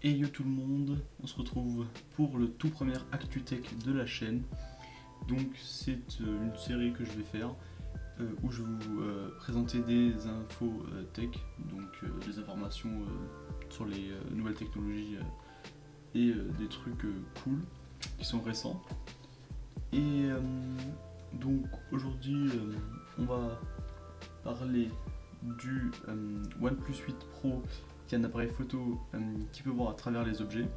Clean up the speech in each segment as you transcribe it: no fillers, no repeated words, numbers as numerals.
Et yo tout le monde, on se retrouve pour le tout premier ActuTech de la chaîne. Donc c'est une série que je vais faire où je vais vous présenter des infos tech, donc des informations sur les nouvelles technologies et des trucs cool qui sont récents. Et donc aujourd'hui on va parler du OnePlus 8 Pro, qui est un appareil photo qui peut voir à travers les objets.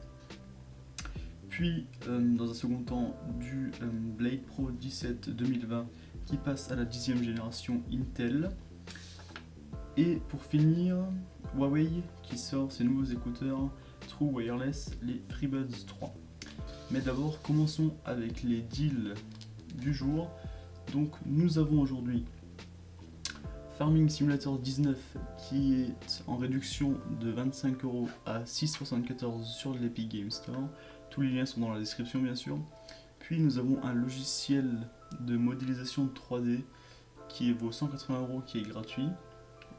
Puis dans un second temps du Blade Pro 17 2020 qui passe à la 10e génération Intel. Et pour finir, Huawei qui sort ses nouveaux écouteurs True Wireless, les FreeBuds 3. Mais d'abord commençons avec les deals du jour. Donc nous avons aujourd'hui Farming Simulator 19 qui est en réduction de 25€ à 6,74€ sur l'Epic Game Store. Tous les liens sont dans la description bien sûr. Puis nous avons un logiciel de modélisation 3D qui vaut 180€, qui est gratuit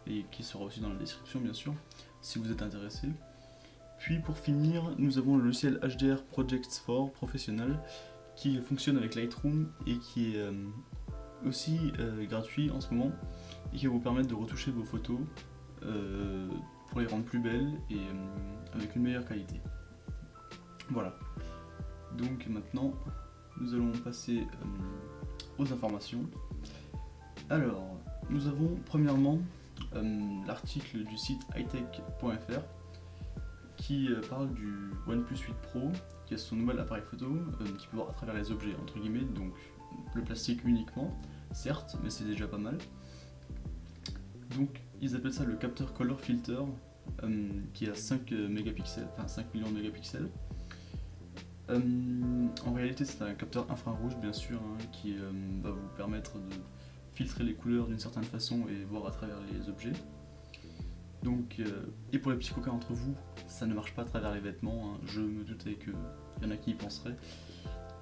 et qui sera aussi dans la description bien sûr si vous êtes intéressé. Puis pour finir, nous avons le logiciel HDR Project 4 professionnel qui fonctionne avec Lightroom et qui est aussi gratuit en ce moment et qui va vous permettre de retoucher vos photos pour les rendre plus belles et avec une meilleure qualité. Voilà. Donc maintenant, nous allons passer aux informations. Alors, nous avons premièrement l'article du site hightech.fr qui parle du OnePlus 8 Pro, qui est son nouvel appareil photo qui peut voir à travers les objets, entre guillemets, donc le plastique uniquement, certes, mais c'est déjà pas mal. Donc ils appellent ça le capteur Color Filter qui a 5 mégapixels, enfin 5 millions de mégapixels. En réalité c'est un capteur infrarouge bien sûr qui va vous permettre de filtrer les couleurs d'une certaine façon et voir à travers les objets. Donc, et pour les petits coquins entre vous, ça ne marche pas à travers les vêtements, je me doutais qu'il y en a qui y penseraient,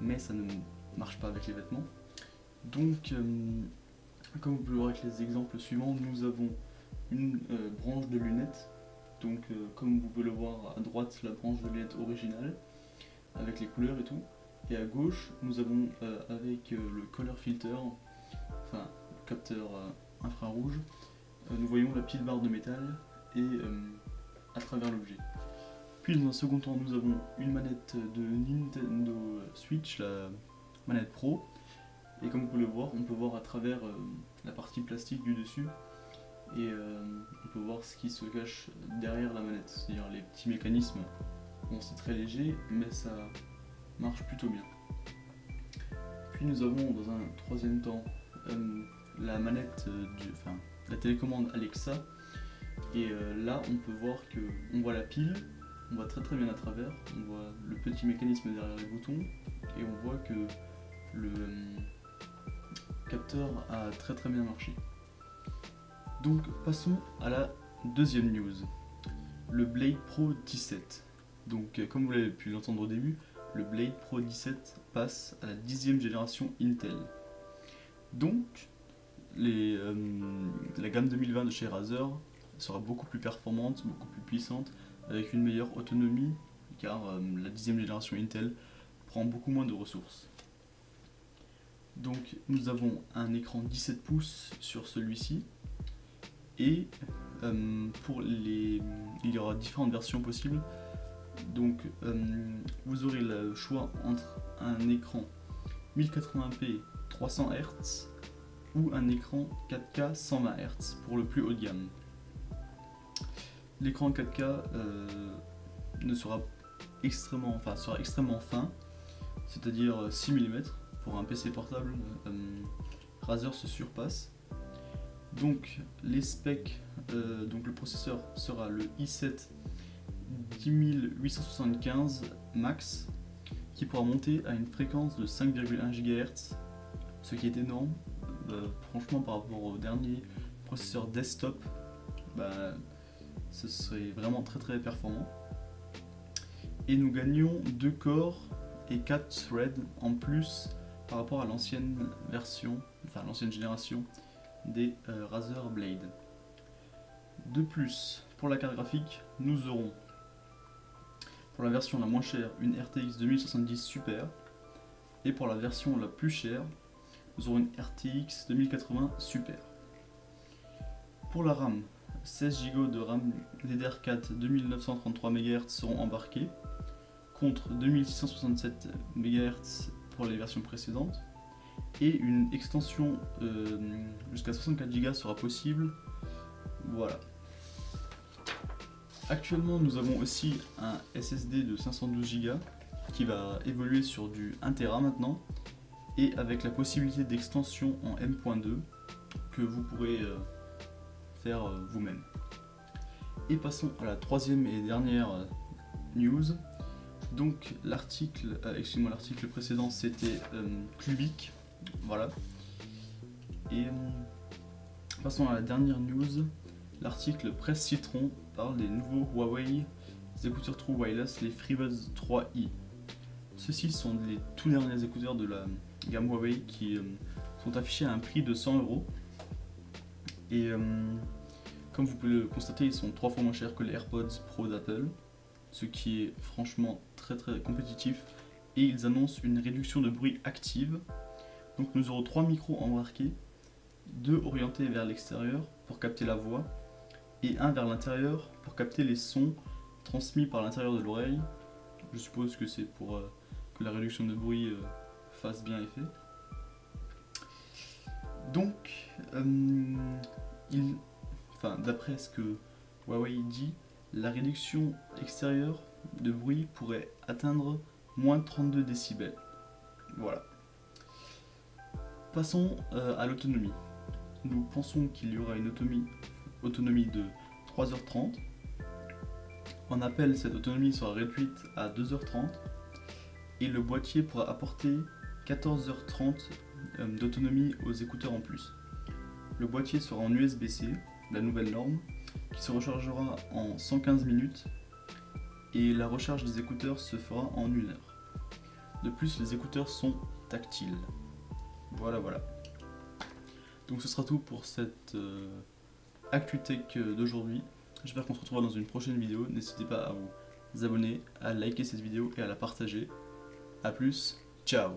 mais ça ne marche pas avec les vêtements. Donc comme vous pouvez le voir avec les exemples suivants, nous avons une branche de lunettes. Donc comme vous pouvez le voir à droite, la branche de lunettes originale avec les couleurs et tout, et à gauche nous avons avec le color filter, enfin le capteur infrarouge, nous voyons la petite barre de métal et à travers l'objet. Puis dans un second temps nous avons une manette de Nintendo Switch, la manette Pro. Et comme vous pouvez le voir, on peut voir à travers la partie plastique du dessus et on peut voir ce qui se cache derrière la manette, c'est-à-dire les petits mécanismes. Bon, c'est très léger, mais ça marche plutôt bien. Puis nous avons dans un troisième temps la manette, la télécommande Alexa. Et là, on peut voir que on voit la pile, on voit très bien à travers, on voit le petit mécanisme derrière les boutons et on voit que le capteur a très bien marché. Donc passons à la deuxième news, le Blade Pro 17. Donc comme vous l'avez pu l'entendre au début, le Blade Pro 17 passe à la 10e génération Intel. Donc la gamme 2020 de chez Razer sera beaucoup plus performante, beaucoup plus puissante, avec une meilleure autonomie, car la 10e génération Intel prend beaucoup moins de ressources. Donc nous avons un écran 17 pouces sur celui-ci et il y aura différentes versions possibles. Donc vous aurez le choix entre un écran 1080p 300 Hz ou un écran 4K 120 Hz pour le plus haut de gamme. L'écran 4K sera extrêmement fin, c'est-à-dire 6 mm. Pour un PC portable, Razer se surpasse. Donc les specs, donc le processeur sera le i7 10875 Max qui pourra monter à une fréquence de 5,1 GHz, ce qui est énorme. Franchement par rapport au dernier processeur desktop, ce serait vraiment très performant. Et nous gagnons 2 corps et 4 threads en plus par rapport à l'ancienne version, enfin l'ancienne génération des Razer Blade. De plus, pour la carte graphique, nous aurons Pour la version la moins chère, une RTX 2070 Super. Et pour la version la plus chère, nous aurons une RTX 2080 Super. Pour la RAM, 16 Go de RAM DDR4 2933 MHz seront embarqués, contre 2667 MHz pour les versions précédentes. Et une extension jusqu'à 64 Go sera possible. Voilà. Actuellement, nous avons aussi un SSD de 512 Go qui va évoluer sur du 1 Tera maintenant, et avec la possibilité d'extension en M.2 que vous pourrez faire vous-même. Et passons à la troisième et dernière news. Donc l'article précédent c'était Clubic, voilà. Et passons à la dernière news. L'article Presse Citron parle des nouveaux Huawei écouteurs True Wireless, les FreeBuds 3i. Ceux-ci sont les tout derniers écouteurs de la gamme Huawei qui sont affichés à un prix de 100 €. Et comme vous pouvez le constater, ils sont 3 fois moins chers que les AirPods Pro d'Apple, ce qui est franchement très compétitif. Et ils annoncent une réduction de bruit active. Donc nous aurons 3 micros embarqués, 2 orientés vers l'extérieur pour capter la voix, et un vers l'intérieur pour capter les sons transmis par l'intérieur de l'oreille. Je suppose que c'est pour que la réduction de bruit fasse bien effet. Donc, d'après ce que Huawei dit, la réduction extérieure de bruit pourrait atteindre moins 32 décibels. Voilà. Passons à l'autonomie. Nous pensons qu'il y aura une autonomie de 3h30. En Appel, cette autonomie sera réduite à 2h30 et le boîtier pourra apporter 14h30 d'autonomie aux écouteurs en plus. Le boîtier sera en USB-C, la nouvelle norme, qui se rechargera en 115 minutes et la recharge des écouteurs se fera en 1 heure. De plus, les écouteurs sont tactiles. Voilà. Donc ce sera tout pour cette ActuTech d'aujourd'hui. J'espère qu'on se retrouvera dans une prochaine vidéo. N'hésitez pas à vous abonner, à liker cette vidéo et à la partager. A plus, ciao!